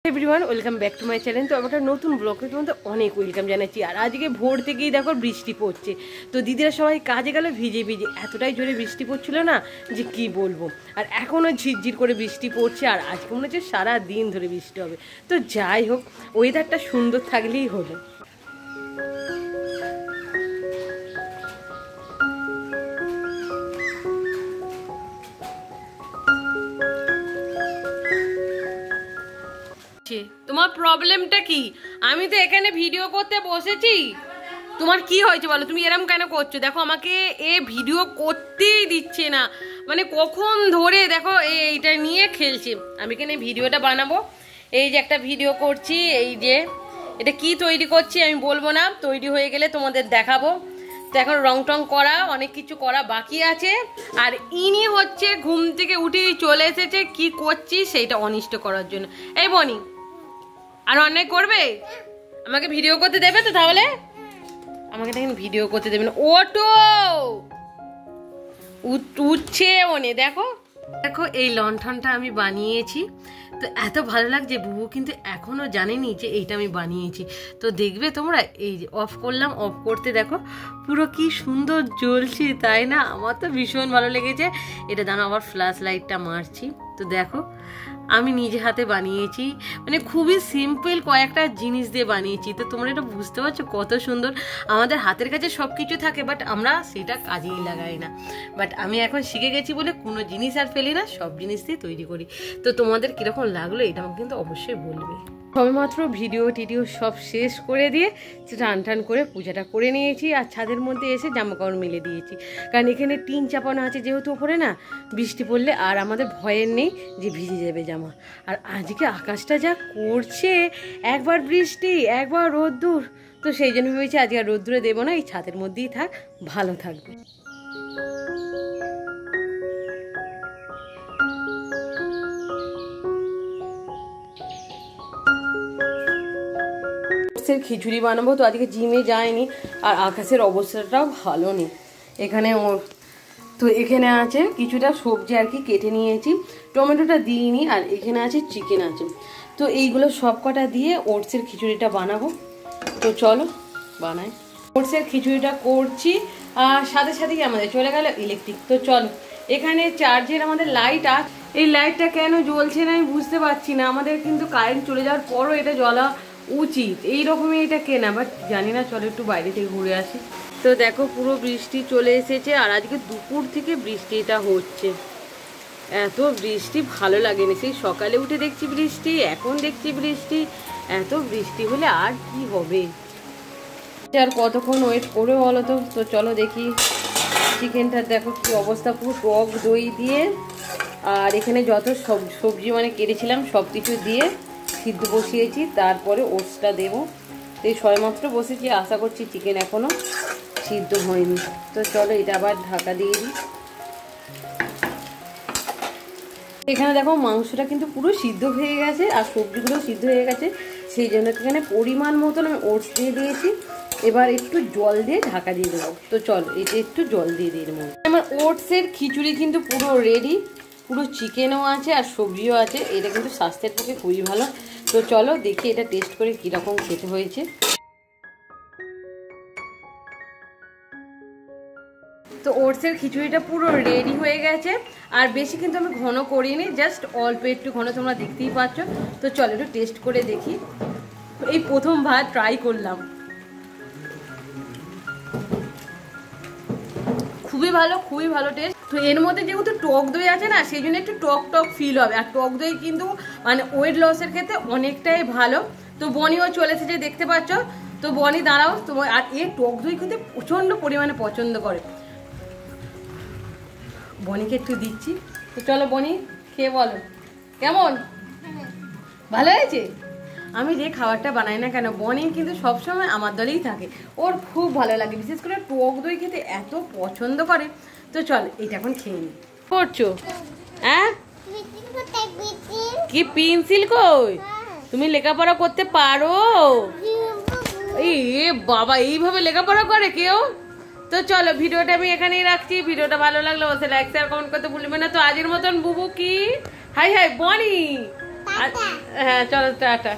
Everyone welcome back to my channel. तो আমার নতুন ব্লগে তোমাদের অনেক ওয়েলকাম জানাচ্ছি। আর আজকে ভোর থেকেই দেখো বৃষ্টি পড়ছে। তো দিদিরা সবাই কাজে গেল ভিজে ভিজে, এতটাই জোরে বৃষ্টি পড়ছিল না যে কি বলবো। আর এখনও ঝিরঝির করে বৃষ্টি পড়ছে, আর আজকে মনে হচ্ছে সারা দিন ধরে বৃষ্টি হবে। তো যাই হোক, ওয়েদারটা সুন্দর থাকলেই হলো। তোমার প্রবলেমটা কি? আমি তো এখানে ভিডিও করতে বসেছি, তোমার কি হয়েছে বলো? তুমি এরকম কেন করছো? দেখো আমাকে এ ভিডিও করতেই দিচ্ছে না, মানে কখন ধরে দেখো এইটা নিয়ে খেলছে। আমি এখানে ভিডিওটা বানাবো, এই যে একটা ভিডিও করছি, এই যে এটা কি তৈরি করছি আমি বলবো না, তৈরি হয়ে গেলে তোমাদের দেখাবো। তো এখন রং টং করা অনেক কিছু করা বাকি আছে। আর ইনি হচ্ছে ঘুম থেকে উঠেই চলে এসেছে কি করছি সেইটা অনিষ্ট করার জন্য। এই বনি আর অনেক করবে, আমাকে ভিডিও করতে দেবে তো? তাহলে আমাকে দেখেন ভিডিও করতে দেবে না। ওটো উঠছে মনে, দেখো দেখো এই লণ্ঠনটা আমি বানিয়েছি। তো এত ভালো লাগছে, বুবু কিন্তু এখনও জানেনি যে এইটা আমি বানিয়েছি। তো দেখবে তোমরা, এই যে অফ করলাম, অফ করতে দেখো পুরো কি সুন্দর জ্বলছে, তাই না? আমার তো ভীষণ ভালো লেগেছে। এটা জানো আবার ফ্ল্যাশ লাইটটা মারছি। তো দেখো আমি নিজে হাতে বানিয়েছি, মানে খুবই সিম্পল কয়েকটা জিনিস দিয়ে বানিয়েছি। তো তোমরা এটা বুঝতে পারছো কত সুন্দর। আমাদের হাতের কাছে সব কিছু থাকে, বাট আমরা সেটা কাজেই লাগাই না। বাট আমি এখন শিখে গেছি বলে কোনো জিনিস আর ফেলি না, সব জিনিস দিয়ে তৈরি করি। তো তোমাদের কীরকম লাগলো এটা আমাকে কিন্তু অবশ্যই বলবে। সবেমাত্র ভিডিও টিডিও সব শেষ করে দিয়ে টান টান করে পূজাটা করে নিয়েছি, আর ছাদের মধ্যে এসে জামা কাপড় মেলে দিয়েছি। কারণ এখানে টিন চাপানো আছে যেহেতু ওপরে, না বৃষ্টি পড়লে আর আমাদের ভয়ের নেই যে ভিজে যাবে জামা। আর আজকে আকাশটা যা করছে, একবার বৃষ্টি একবার রোদ্দুর, তো সেই জন্য ভেবেছি আজকে আর রোদ্দুরে দেবো না, এই ছাদের মধ্যেই থাক, ভালো থাকবে। খিচুড়ি বানাবো। তো আজকে জিমে যায়নি, আর আকাশের অবস্থাটাও ভালো নেই এখানে ওর। তো এখানে আছে কিছুটা সবজি আর কি কেটে নিয়েছি, টমেটোটা দিইনি, আর এখানে আছে চিকেন আছে। তো এইগুলো সব কটা দিয়ে ওটসের খিচুড়িটা বানাবো। তো চলো বানাই। ওটসের খিচুড়িটা করছি, আর সাথে সাথেই আমাদের চলে গেল ইলেকট্রিক। তো চলো, এখানে চার্জের আমাদের লাইট আছে, এই লাইটটা কেন জ্বলছে না আমি বুঝতে পারছি না। আমাদের কিন্তু কারেন্ট চলে যাওয়ার পরও এটা জ্বলা উচিত, এইরকমই এটা কেনা, বাট জানি না। চলো একটু বাইরে থেকে ঘুরে আসি। তো দেখো পুরো বৃষ্টি চলে এসেছে, আর আজকে দুপুর থেকে বৃষ্টিটা হচ্ছে। এত বৃষ্টি ভালো লাগেনি, সেই সকালে উঠে দেখছি বৃষ্টি, এখন দেখছি বৃষ্টি। এত বৃষ্টি হলে আর কি হবে, আর কতক্ষণ ওয়েট করে বলো তো। তো চলো দেখি চিকেনটার দেখো কি অবস্থা, পুরো টক দই দিয়ে, আর এখানে যত সবজি মানে কেটেছিলাম সব কিছু দিয়ে সিদ্ধ বসিয়েছি, তারপরে ওটসটা দেবো। তো এই সবেমাত্র বসেছি, আশা করছি চিকেন এখনও সিদ্ধ হয়নি। তো চলো এটা আবার ঢাকা দিয়ে দিই। এখানে দেখো মাংসটা কিন্তু পুরো সিদ্ধ হয়ে গেছে, আর সবজিগুলো সিদ্ধ হয়ে গেছে, সেই জন্য এখানে পরিমাণ মতন আমি ওটস দিয়ে দিয়েছি। এবার একটু জল দিয়ে ঢাকা দিয়ে দেবো। তো চলো এটা একটু জল দিয়ে দিয়ে দেবো। আমার ওটসের খিচুড়ি কিন্তু পুরো রেডি, পুরো চিকেনও আছে আর সবজিও আছে। এটা কিন্তু স্বাস্থ্যের পক্ষে খুবই ভালো। তো চলো দেখি এটা টেস্ট করে কীরকম খেতে হয়েছে। তো ওটসের খিচুড়িটা পুরো রেডি হয়ে গেছে, আর বেশি কিন্তু আমি ঘন করিনি, জাস্ট অল্প একটু ঘন, তোমরা দেখতেই পাচ্ছ। তো চলো একটু টেস্ট করে দেখি। এই প্রথমবার ট্রাই করলাম, খুবই ভালো, খুবই ভালো টেস্ট। তো এর মধ্যে যেহেতু টক দই আছে না, সেই জন্য একটু টক টক ফিল হবে। আর টক দই কিন্তু মানে ওয়েট লসের ক্ষেত্রে অনেকটাই ভালো। তো বনিও চলে এসেছে দেখতে পাচ্ছ। তো বনি দাঁড়াও তোমার, আর এ টক দই কিন্তু প্রচণ্ড পরিমাণে পছন্দ করে। বনিকে একটু দিচ্ছি। তো চলো বনি খেয়ে বলো কেমন, ভালো হয়েছে? আমি যে খাবারটা বানাই না কেন, বনি কিন্তু সবসময় আমার দলেই থাকে, ওর খুব ভালো লাগে, বিশেষ করে টক দই খেতে এত পছন্দ করে। তো চল এটা এখন খেয়ে নি। করছো হ্যাঁ? কি পেন্সিল কই? তুমি লেখাপড়া করতে পারো? এই বাবা, এইভাবে লেখাপড়া করে কেউ? তো চলো ভিডিওটা আমি এখানেই রাখছি। ভিডিওটা ভালো লাগলে অবশ্যই লাইক শেয়ার কমেন্ট করতে ভুলবে না। তো আজকের মতন বুবু কি হাই হাই বনি হ্যাঁ চলো টাটা।